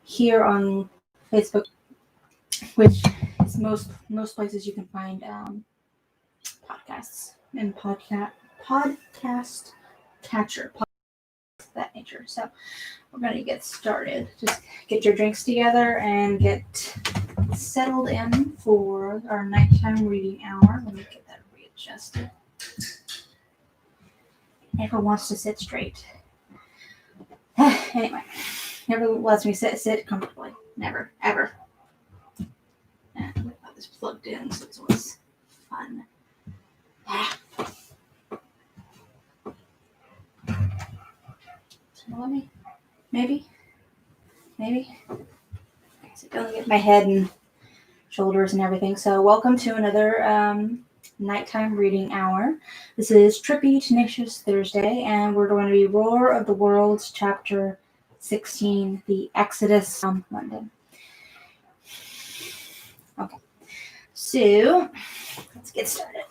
here on Facebook, which is most places you can find podcasts and podcast catcher, podcasts of that nature. So we're going to get started. Just get your drinks together and get settled in for our nighttime reading hour. Let me get that readjusted. Never wants to sit straight. Anyway, never lets me sit comfortably. Never, ever. And I got this plugged in, so it's always fun. So let me, maybe. Okay, so don't get my head and shoulders and everything. So welcome to another nighttime reading hour. This is Trippy, Tenacious Thursday, and we're going to be Roar of the Worlds, chapter 16, the Exodus from London. Okay, so let's get started.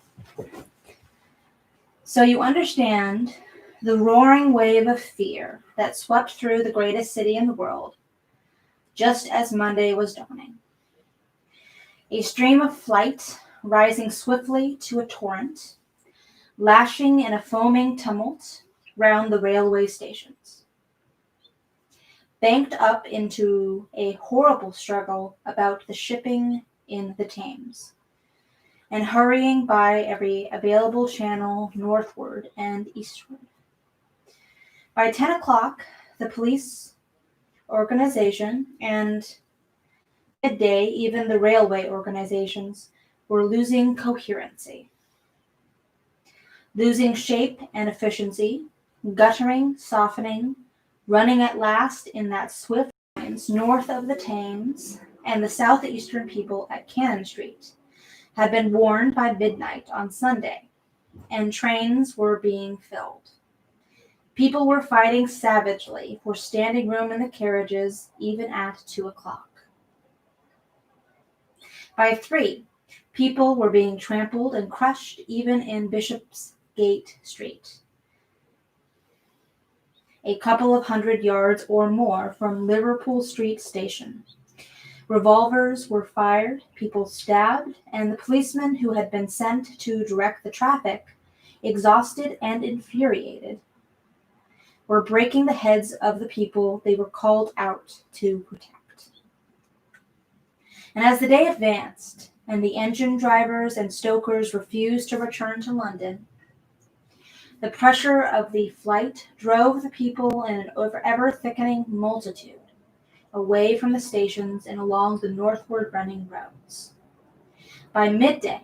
So you understand the roaring wave of fear that swept through the greatest city in the world, just as Monday was dawning. A stream of flight rising swiftly to a torrent, lashing in a foaming tumult round the railway stations, banked up into a horrible struggle about the shipping in the Thames, and hurrying by every available channel northward and eastward. By 10 o'clock, the police organization and midday, even the railway organizations were losing coherency, losing shape and efficiency, guttering, softening, running at last in that swift lines north of the Thames, and the southeastern people at Cannon Street had been warned by midnight on Sunday, and trains were being filled. People were fighting savagely for standing room in the carriages, even at 2 o'clock. By 3, people were being trampled and crushed even in Bishopsgate Street, a couple of 100 yards or more from Liverpool Street Station. Revolvers were fired, people stabbed, and the policemen who had been sent to direct the traffic, exhausted and infuriated, were breaking the heads of the people they were called out to protect. And as the day advanced, and the engine drivers and stokers refused to return to London, the pressure of the flight drove the people in an ever-thickening multitude away from the stations and along the northward running roads. By midday,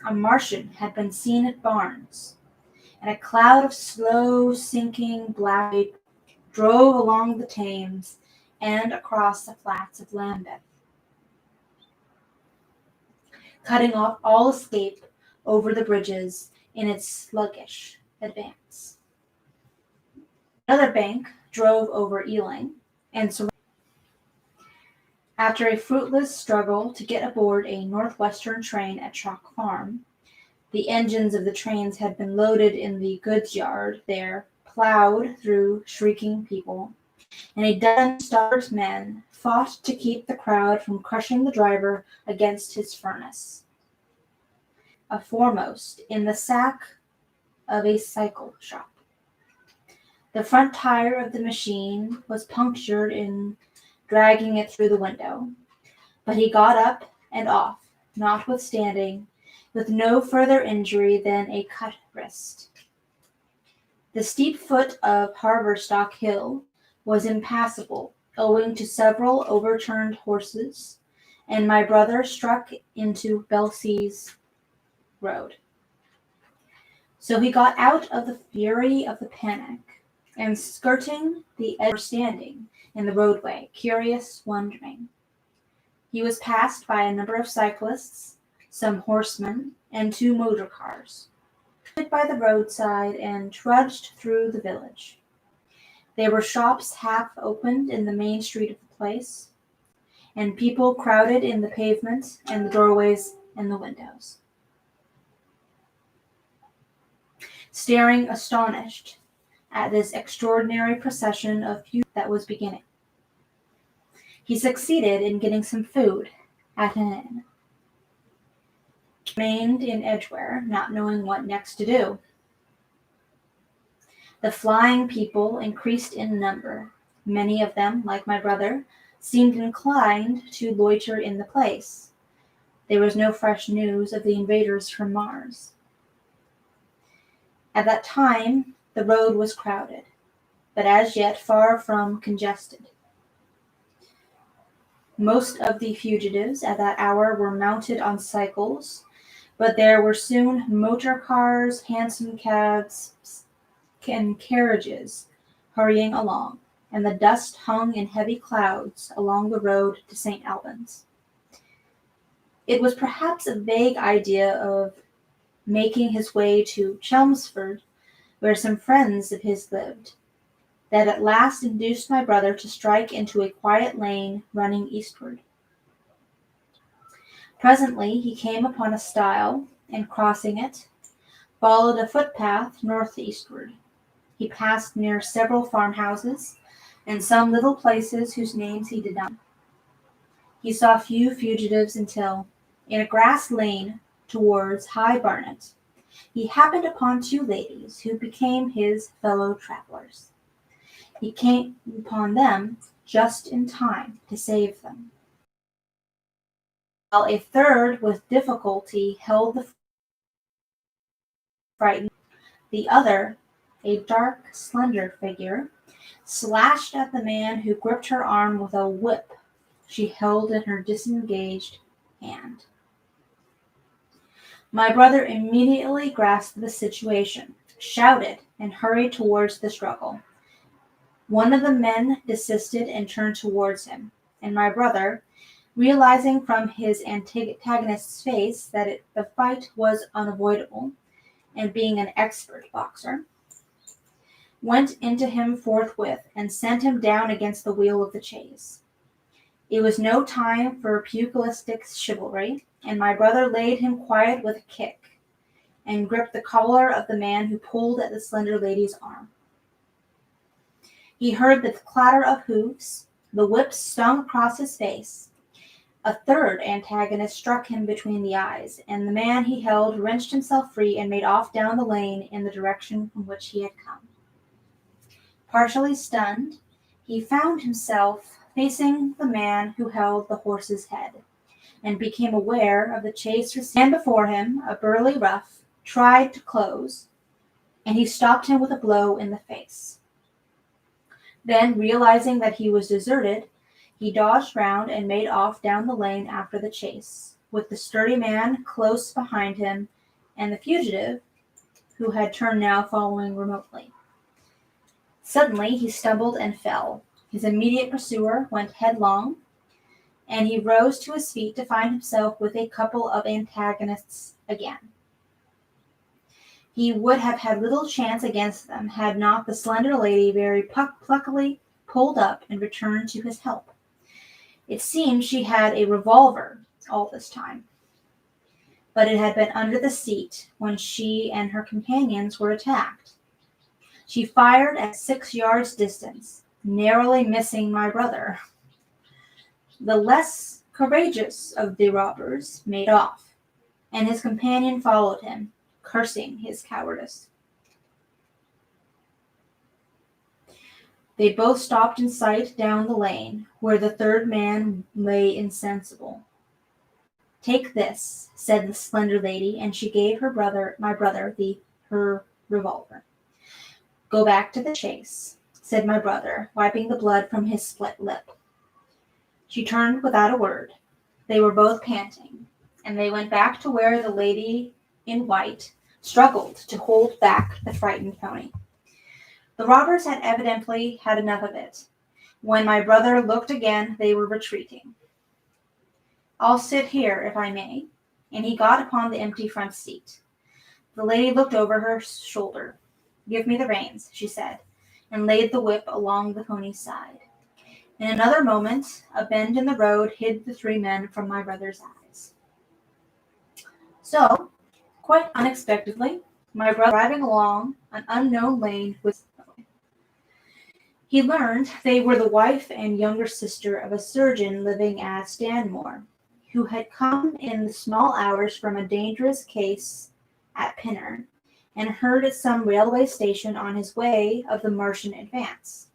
a Martian had been seen at Barnes, and a cloud of slow sinking black vapor drove along the Thames and across the flats of Lambeth, cutting off all escape over the bridges in its sluggish advance. Another bank drove over Ealing, and after a fruitless struggle to get aboard a northwestern train at Chalk Farm, the engines of the trains had been loaded in the goods yard there, plowed through shrieking people, and a dozen starved men fought to keep the crowd from crushing the driver against his furnace, foremost in the sack of a cycle shop. The front tire of the machine was punctured in dragging it through the window, but he got up and off, notwithstanding, with no further injury than a cut wrist. The steep foot of Haverstock Hill was impassable, owing to several overturned horses, and my brother struck into Belsey's road. So he got out of the fury of the panic, and skirting the edge, standing in the roadway, curious, wondering. He was passed by a number of cyclists, some horsemen, and 2 motor cars, by the roadside and trudged through the village. There were shops half opened in the main street of the place, and people crowded in the pavement and the doorways and the windows, staring astonished at this extraordinary procession of youth that was beginning. He succeeded in getting some food at an inn. He remained in Edgware, not knowing what next to do. The flying people increased in number. Many of them, like my brother, seemed inclined to loiter in the place. There was no fresh news of the invaders from Mars. At that time, the road was crowded, but as yet far from congested. Most of the fugitives at that hour were mounted on cycles, but there were soon motor cars, hansom cabs, and carriages hurrying along, and the dust hung in heavy clouds along the road to St. Albans. It was perhaps a vague idea of making his way to Chelmsford, where some friends of his lived, that at last induced my brother to strike into a quiet lane running eastward. Presently he came upon a stile, and crossing it, followed a footpath northeastward. He passed near several farmhouses, and some little places whose names he did not know. He saw few fugitives until, in a grass lane towards High Barnet, he happened upon two ladies who became his fellow travelers. He came upon them just in time to save them, while a third with difficulty held the frightened. The other, a dark, slender figure, slashed at the man who gripped her arm with a whip she held in her disengaged hand. My brother immediately grasped the situation, shouted, and hurried towards the struggle. One of the men desisted and turned towards him, and my brother, realizing from his antagonist's face that the fight was unavoidable, and being an expert boxer, went into him forthwith and sent him down against the wheel of the chaise. It was no time for pugilistic chivalry, and my brother laid him quiet with a kick, and gripped the collar of the man who pulled at the slender lady's arm. He heard the clatter of hoofs, the whip stung across his face. A third antagonist struck him between the eyes, and the man he held wrenched himself free and made off down the lane in the direction from which he had come. Partially stunned, he found himself facing the man who held the horse's head, and became aware of the chase receding. And before him, a burly rough tried to close, and he stopped him with a blow in the face. Then, realizing that he was deserted, he dodged round and made off down the lane after the chase, with the sturdy man close behind him, and the fugitive, who had turned now, following remotely. Suddenly he stumbled and fell. His immediate pursuer went headlong, and he rose to his feet to find himself with a couple of antagonists again. He would have had little chance against them had not the slender lady very pluckily pulled up and returned to his help. It seemed she had a revolver all this time, but it had been under the seat when she and her companions were attacked. She fired at 6 yards distance, narrowly missing my brother. The less courageous of the robbers made off, and his companion followed him, cursing his cowardice. They both stopped in sight down the lane, where the third man lay insensible. "Take this," said the slender lady, and she gave my brother, her revolver. "Go back to the chaise," said my brother, wiping the blood from his split lip. She turned without a word. They were both panting, and they went back to where the lady in white struggled to hold back the frightened pony. The robbers had evidently had enough of it. When my brother looked again, they were retreating. "I'll sit here, if I may," and he got upon the empty front seat. The lady looked over her shoulder. "Give me the reins," she said, and laid the whip along the pony's side. In another moment, a bend in the road hid the 3 men from my brother's eyes. So, quite unexpectedly, my brother driving along an unknown lane with He learned they were the wife and younger sister of a surgeon living at Stanmore, who had come in the small hours from a dangerous case at Pinner, and heard at some railway station on his way of the Martian advance.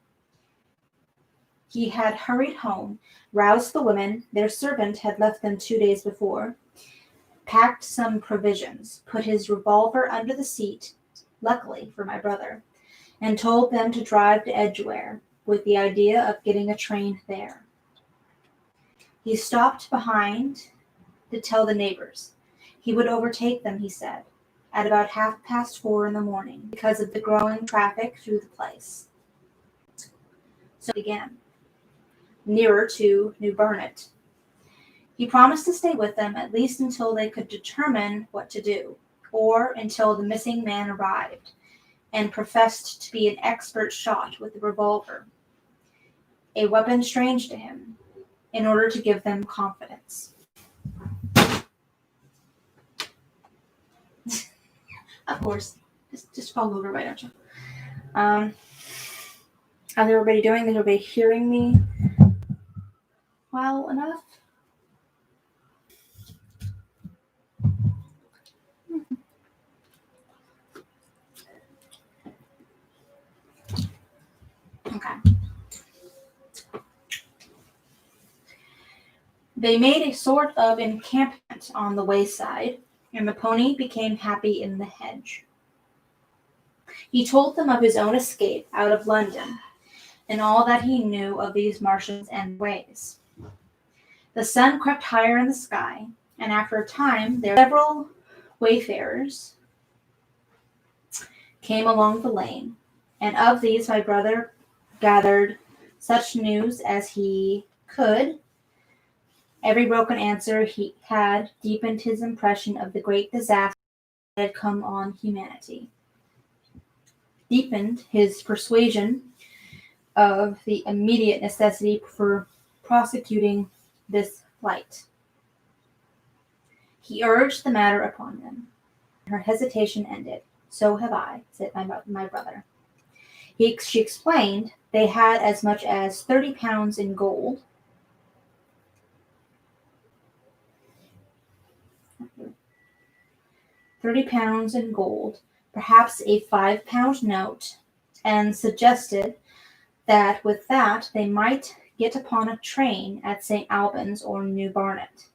He had hurried home, roused the women, their servant had left them 2 days before, packed some provisions, put his revolver under the seat, luckily for my brother, and told them to drive to Edgware, with the idea of getting a train there. He stopped behind to tell the neighbors. He would overtake them, he said, at about 4:30 in the morning, because of the growing traffic through the place. So it began, nearer to New Barnet. He promised to stay with them at least until they could determine what to do, or until the missing man arrived, and professed to be an expert shot with a revolver, a weapon strange to him, in order to give them confidence. Of course, just fall over, why don't you? How's everybody doing? Is everybody hearing me well enough? Okay. They made a sort of encampment on the wayside, and the pony became happy in the hedge. He told them of his own escape out of London, and all that he knew of these Martians and ways. The sun crept higher in the sky, and after a time there were several wayfarers came along the lane, and of these my brother gathered such news as he could. Every broken answer he had deepened his impression of the great disaster that had come on humanity, deepened his persuasion of the immediate necessity for prosecuting this flight. He urged the matter upon them. Her hesitation ended. "So have I," said my brother. She explained they had as much as £30 in gold, £30 in gold, perhaps a £5 note, and suggested that with that they might get upon a train at St. Albans or New Barnet.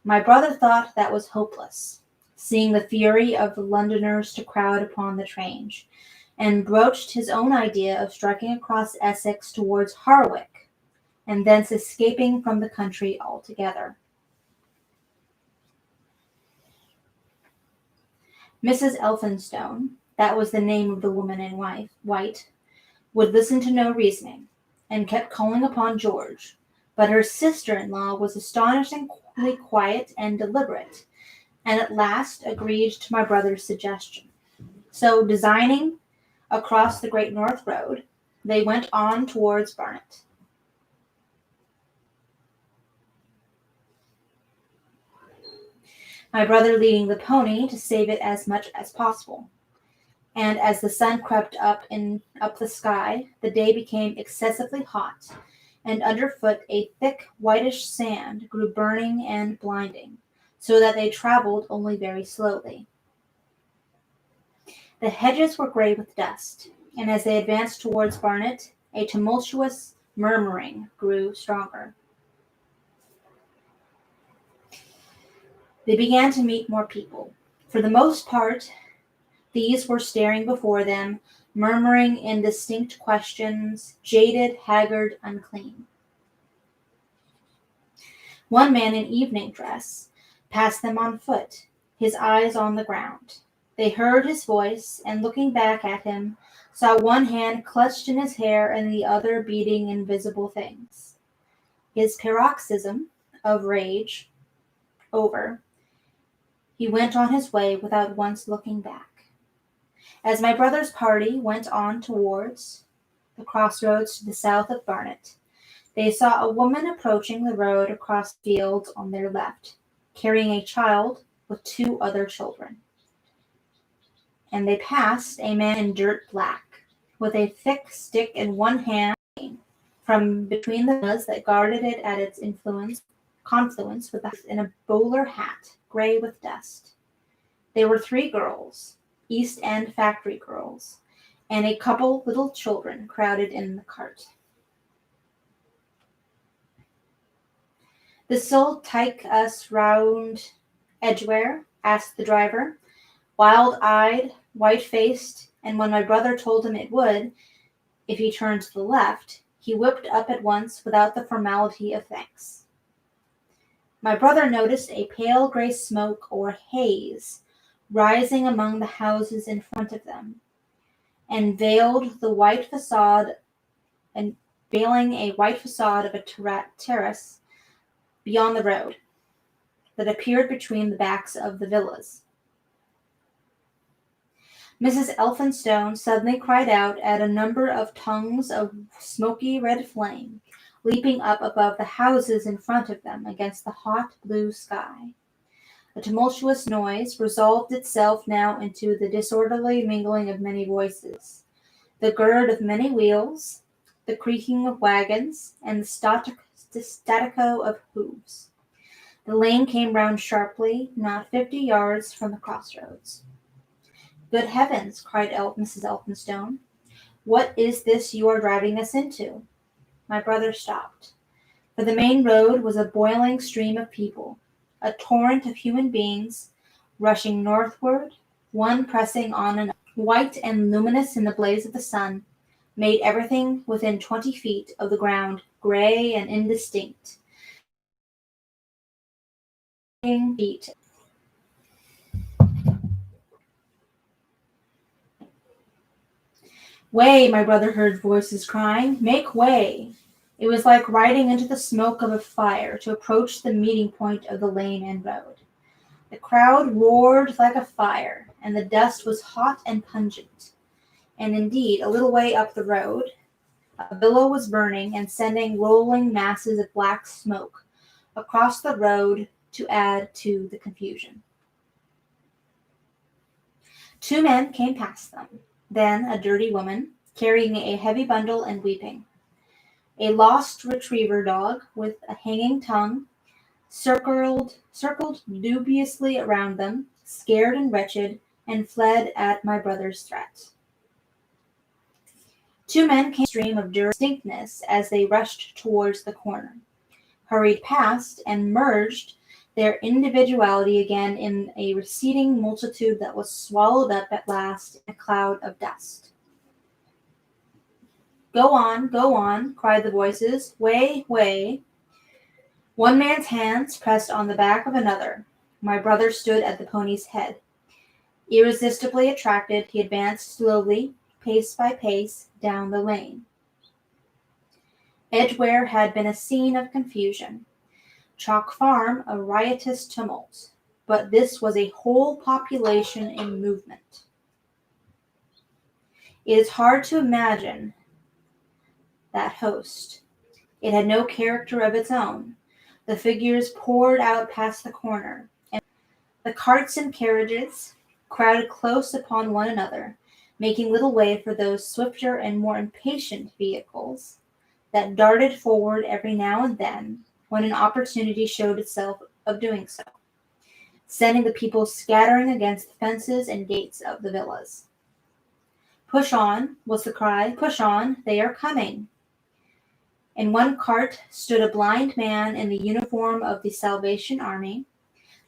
My brother thought that was hopeless, seeing the fury of the Londoners to crowd upon the train, and broached his own idea of striking across Essex towards Harwich, and thence escaping from the country altogether. Mrs. Elphinstone, that was the name of the woman in white, would listen to no reasoning, and kept calling upon George, but her sister-in-law was astonishingly quiet and deliberate, and at last agreed to my brother's suggestion. So, designing across the Great North Road, they went on towards Barnet. My brother leading the pony to save it as much as possible. And as the sun crept up the sky, the day became excessively hot, and underfoot a thick whitish sand grew burning and blinding, so that they traveled only very slowly. The hedges were gray with dust, and as they advanced towards Barnet, a tumultuous murmuring grew stronger. They began to meet more people. For the most part, these were staring before them, murmuring indistinct questions, jaded, haggard, unclean. One man in evening dress passed them on foot, his eyes on the ground. They heard his voice, and looking back at him, saw one hand clutched in his hair and the other beating invisible things. His paroxysm of rage over, he went on his way without once looking back. As my brother's party went on towards the crossroads to the south of Barnet, they saw a woman approaching the road across fields on their left, carrying a child with 2 other children. And they passed a man in dirt black, with a thick stick in one hand from between the villas that guarded it at its confluence with in a bowler hat, gray with dust. There were 3 girls, East End factory girls, and a couple little children crowded in the cart. "This'll take us round Edgware?" asked the driver, wild-eyed, white-faced, and when my brother told him it would, if he turned to the left, he whipped up at once without the formality of thanks. My brother noticed a pale gray smoke or haze rising among the houses in front of them, and veiling a white facade of a terrace beyond the road that appeared between the backs of the villas. Mrs. Elphinstone suddenly cried out at a number of tongues of smoky red flame, leaping up above the houses in front of them against the hot blue sky. The tumultuous noise resolved itself now into the disorderly mingling of many voices, the gird of many wheels, the creaking of wagons, and the staccato of hoofs. The lane came round sharply, not 50 yards from the crossroads. "Good heavens!" cried Mrs. Elphinstone. "What is this you are driving us into?" My brother stopped. For the main road was a boiling stream of people, a torrent of human beings, rushing northward, one pressing on another. White and luminous in the blaze of the sun, made everything within 20 feet of the ground gray and indistinct. Feet. "Way!" my brother heard voices crying. "Make way!" It was like riding into the smoke of a fire to approach the meeting point of the lane and road. The crowd roared like a fire, and the dust was hot and pungent. And indeed, a little way up the road, a villa was burning and sending rolling masses of black smoke across the road to add to the confusion. 2 men came past them, then a dirty woman, carrying a heavy bundle and weeping. A lost retriever dog with a hanging tongue circled dubiously around them, scared and wretched, and fled at my brother's threat. 2 men came stream of distinctness as they rushed towards the corner, hurried past, and merged their individuality again in a receding multitude that was swallowed up at last in a cloud of dust. Go on," cried the voices. "Way, way." One man's hands pressed on the back of another. My brother stood at the pony's head. Irresistibly attracted, he advanced slowly, pace by pace, down the lane. Edgware had been a scene of confusion, Chalk Farm a riotous tumult, but this was a whole population in movement. It is hard to imagine that host. It had no character of its own. The figures poured out past the corner, and the carts and carriages crowded close upon one another, making little way for those swifter and more impatient vehicles that darted forward every now and then when an opportunity showed itself of doing so, sending the people scattering against the fences and gates of the villas. "Push on," was the cry. "Push on, they are coming." In one cart stood a blind man in the uniform of the Salvation Army,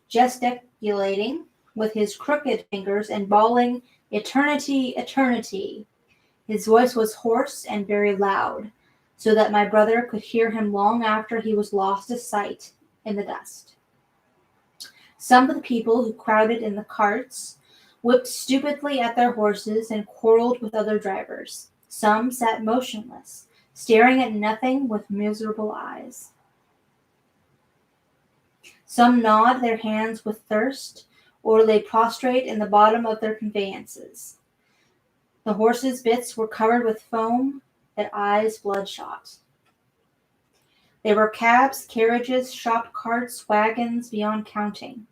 gesticulating with his crooked fingers and bawling, "Eternity, eternity." His voice was hoarse and very loud, so that my brother could hear him long after he was lost to sight in the dust. Some of the people who crowded in the carts whipped stupidly at their horses and quarreled with other drivers. Some sat motionless, staring at nothing with miserable eyes. Some gnawed their hands with thirst, or lay prostrate in the bottom of their conveyances. The horses' bits were covered with foam, their eyes bloodshot. There were cabs, carriages, shop carts, wagons beyond counting.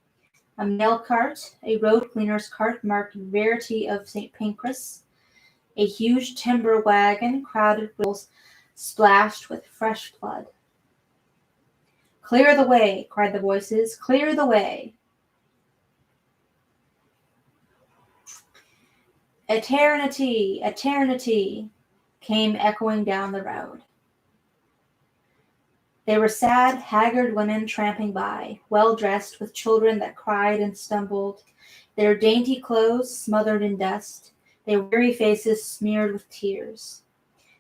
A mail cart, a road cleaner's cart marked Verity of St. Pancras, A huge timber wagon crowded with wheels splashed with fresh blood. "Clear the way!" cried the voices. "Clear the way!" "Eternity! Eternity!" came echoing down the road. They were sad, haggard women tramping by, well dressed, with children that cried and stumbled, their dainty clothes smothered in dust, their weary faces smeared with tears.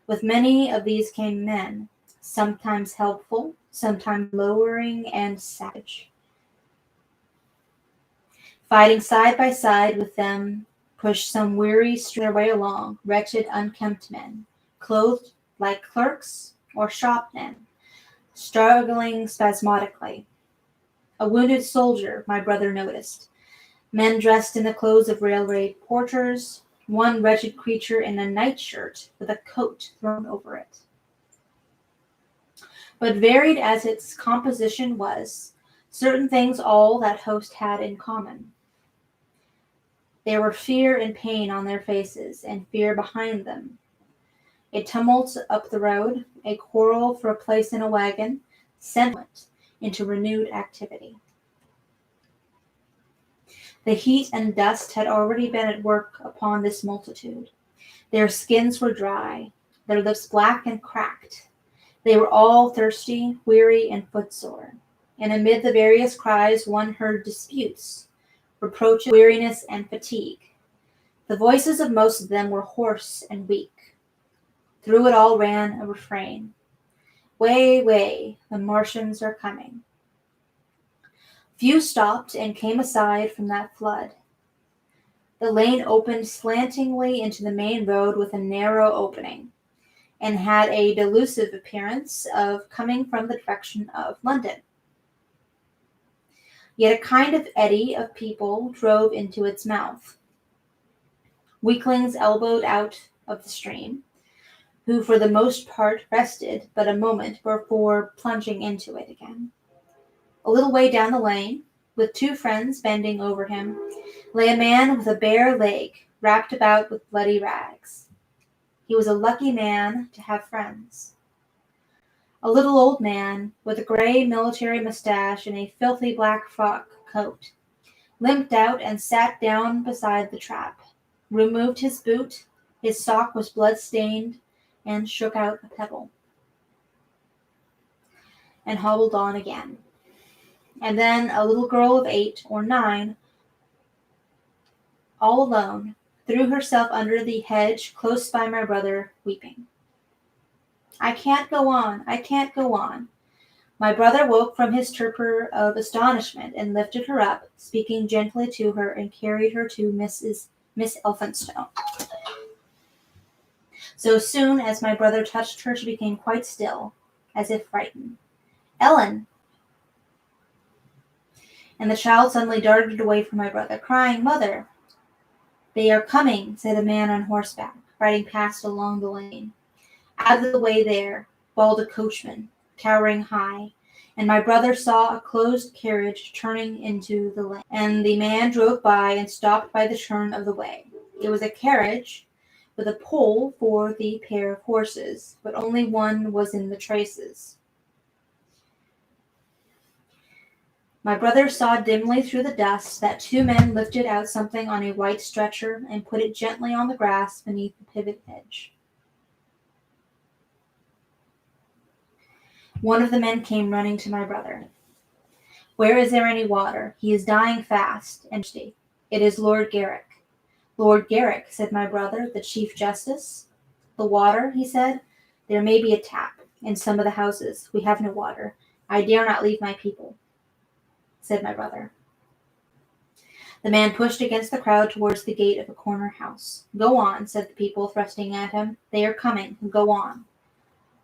With many of these came men, sometimes helpful, sometimes lowering and savage. Fighting side by side with them pushed some weary, their way along, wretched, unkempt men, clothed like clerks or shopmen, struggling spasmodically. A wounded soldier, my brother noticed. Men dressed in the clothes of railway porters, one wretched creature in a nightshirt with a coat thrown over it. But varied as its composition was, certain things all that host had in common. There were fear and pain on their faces, and fear behind them. A tumult up the road, a quarrel for a place in a wagon, sent it into renewed activity. The heat and dust had already been at work upon this multitude. Their skins were dry, their lips black and cracked. They were all thirsty, weary, and footsore. And amid the various cries one heard disputes, reproaches, weariness, and fatigue. The voices of most of them were hoarse and weak. Through it all ran a refrain. "Way, way, the Martians are coming." Few stopped and came aside from that flood. The lane opened slantingly into the main road with a narrow opening, and had a delusive appearance of coming from the direction of London. Yet a kind of eddy of people drove into its mouth. Weaklings elbowed out of the stream, who for the most part rested but a moment before plunging into it again. A little way down the lane, with two friends bending over him, lay a man with a bare leg wrapped about with bloody rags. He was a lucky man to have friends. A little old man, with a gray military mustache and a filthy black frock coat, limped out and sat down beside the trap, removed his boot, his sock was blood-stained, and shook out a pebble, and hobbled on again. And then a little girl of 8 or 9, all alone, threw herself under the hedge close by my brother, weeping. "I can't go on, I can't go on." My brother woke from his torpor of astonishment and lifted her up, speaking gently to her, and carried her to Miss Elphinstone. So soon as my brother touched her, she became quite still, as if frightened. "Ellen!" And the child suddenly darted away from my brother, crying, "Mother!" "They are coming," said a man on horseback, riding past along the lane. "Out of the way there," bawled a coachman, towering high, and my brother saw a closed carriage turning into the lane, and the man drove by and stopped by the turn of the way. It was a carriage with a pole for the pair of horses, but only one was in the traces. My brother saw dimly through the dust that two men lifted out something on a white stretcher and put it gently on the grass beneath the pivot hedge. One of the men came running to my brother. "Where is there any water? He is dying fast and thirsty." "It is Lord Garrick." "Lord Garrick," said my brother, "the Chief Justice?" "The water," he said. "There may be a tap in some of the houses. We have no water. I dare not leave my people," said my brother. The man pushed against the crowd towards the gate of a corner house. "Go on," said the people, thrusting at him. "They are coming. Go on."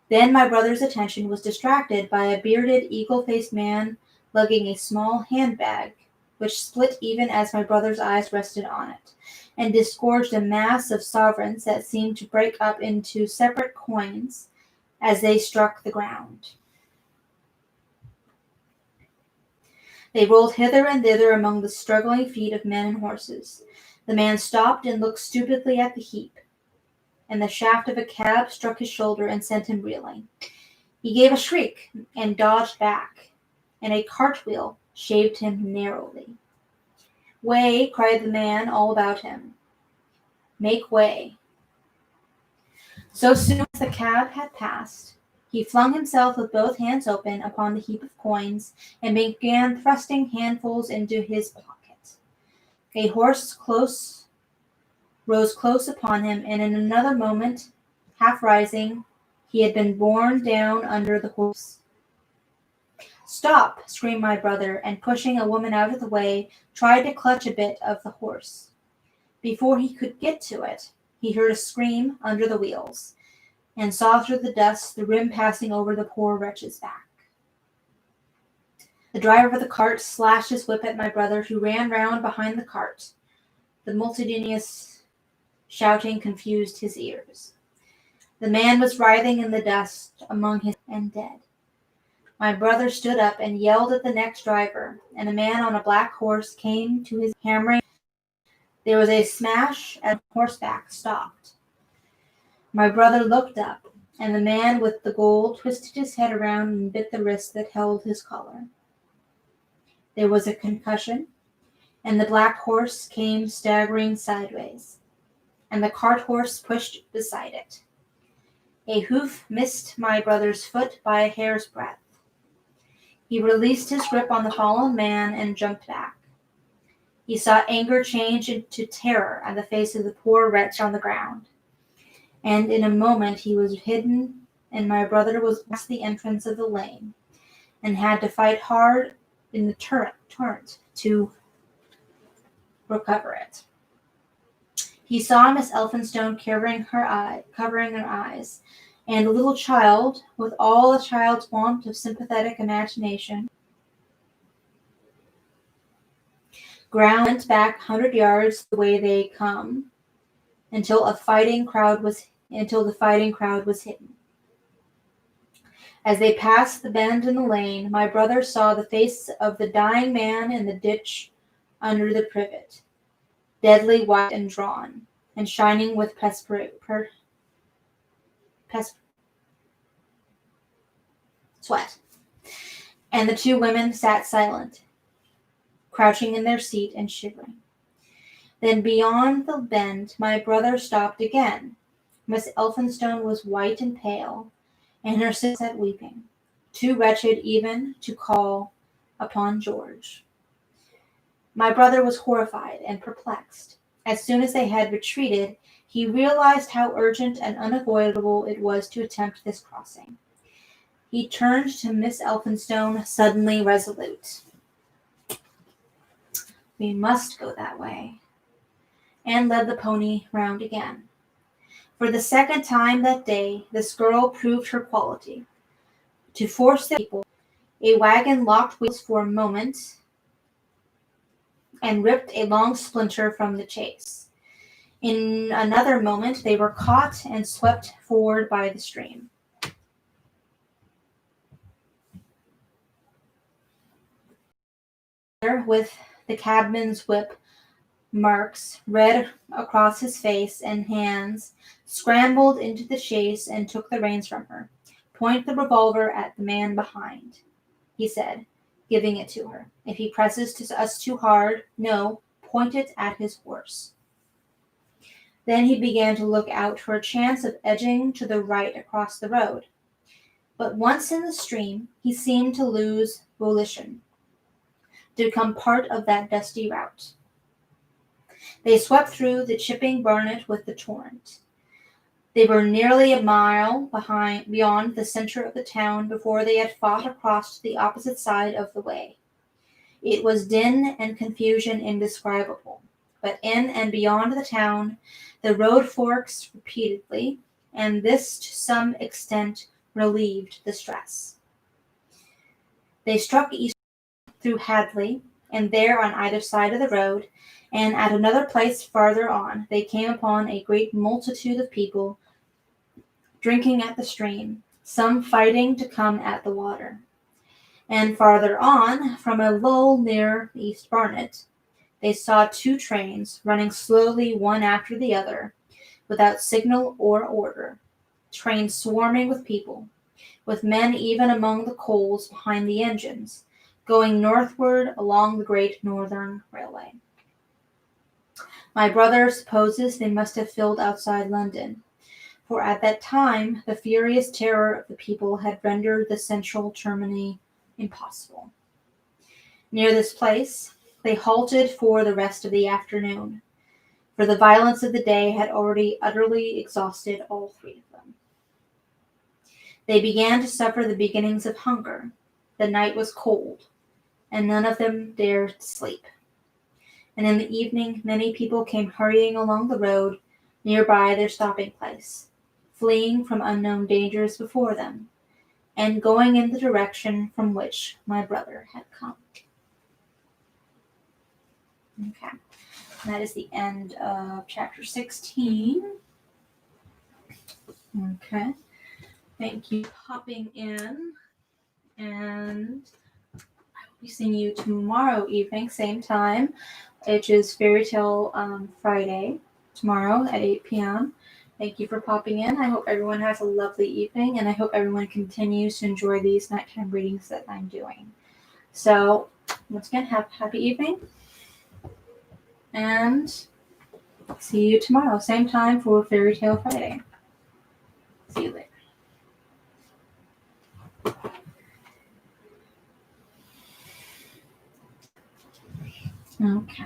Then my brother's attention was distracted by a bearded, eagle-faced man lugging a small handbag, which split even as my brother's eyes rested on it, and disgorged a mass of sovereigns that seemed to break up into separate coins as they struck the ground. They rolled hither and thither among the struggling feet of men and horses. The man stopped and looked stupidly at the heap. and the shaft of a cab struck his shoulder and sent him reeling. He gave a shriek and dodged back, and a cartwheel shaved him narrowly. "Way!" cried the man all about him. "Make way!" So soon as the cab had passed, he flung himself with both hands open upon the heap of coins and began thrusting handfuls into his pocket. A horse rose close upon him, and in another moment, half rising, he had been borne down under the horse. "Stop!" screamed my brother, and pushing a woman out of the way, tried to clutch a bit of the horse. Before he could get to it, he heard a scream under the wheels, and saw through the dust the rim passing over the poor wretch's back. The driver of the cart slashed his whip at my brother, who ran round behind the cart. The multitudinous shouting confused his ears. The man was writhing in the dust among his and dead. My brother stood up and yelled at the next driver, and a man on a black horse came to his hammering. There was a smash, and the horseback stopped. My brother looked up, and the man with the gold twisted his head around and bit the wrist that held his collar. There was a concussion, and the black horse came staggering sideways, and the cart horse pushed beside it. A hoof missed my brother's foot by a hair's breadth. He released his grip on the fallen man and jumped back. He saw anger change into terror on the face of the poor wretch on the ground, and in a moment he was hidden, and my brother was past the entrance of the lane, and had to fight hard in the torrent to recover it. He saw Miss Elphinstone covering her eyes, and the little child, with all a child's want of sympathetic imagination, went back 100 yards the way they come, until the fighting crowd was hidden. As they passed the bend in the lane, my brother saw the face of the dying man in the ditch under the privet, deadly white and drawn, and shining with sweat. And the two women sat silent, crouching in their seat and shivering. Then beyond the bend, my brother stopped again. Miss Elphinstone was white and pale, and her sister sat weeping, too wretched even to call upon George. My brother was horrified and perplexed. As soon as they had retreated, he realized how urgent and unavoidable it was to attempt this crossing. He turned to Miss Elphinstone, suddenly resolute. "We must go that way," and led the pony round again. For the second time that day, this girl proved her quality. To force the people, a wagon locked wheels for a moment and ripped a long splinter from the chase. In another moment, they were caught and swept forward by the stream. With the cabman's whip marks red across his face and hands, scrambled into the chaise and took the reins from her. "Point the revolver at the man behind," he said, giving it to her. "If he presses us too hard, no, point it at his horse." Then he began to look out for a chance of edging to the right across the road. But once in the stream, he seemed to lose volition, to become part of that dusty route. They swept through the chipping Barnet with the torrent. They were nearly a mile beyond the center of the town before they had fought across to the opposite side of the way. It was din and confusion indescribable, but in and beyond the town, the road forks repeatedly, and this to some extent relieved the stress. They struck east through Hadley, and there on either side of the road, and at another place farther on, they came upon a great multitude of people drinking at the stream, some fighting to come at the water. And farther on, from a lull near East Barnet, they saw two trains running slowly one after the other, without signal or order, trains swarming with people, with men even among the coals behind the engines, going northward along the Great Northern Railway. My brother supposes they must have filled outside London, for at that time the furious terror of the people had rendered the central termini impossible. Near this place they halted for the rest of the afternoon, for the violence of the day had already utterly exhausted all three of them. They began to suffer the beginnings of hunger. The night was cold, and none of them dared sleep. And in the evening many people came hurrying along the road nearby their stopping place, fleeing from unknown dangers before them, and going in the direction from which my brother had come. Okay, and that is the end of chapter 16. Okay, thank you for popping in, and I will be seeing you tomorrow evening, same time, which is Fairy Tale Friday, tomorrow at 8 p.m. Thank you for popping in. I hope everyone has a lovely evening, and I hope everyone continues to enjoy these nighttime readings that I'm doing. So, once again, have a happy evening, and see you tomorrow, same time for Fairy Tale Friday. See you later. Okay.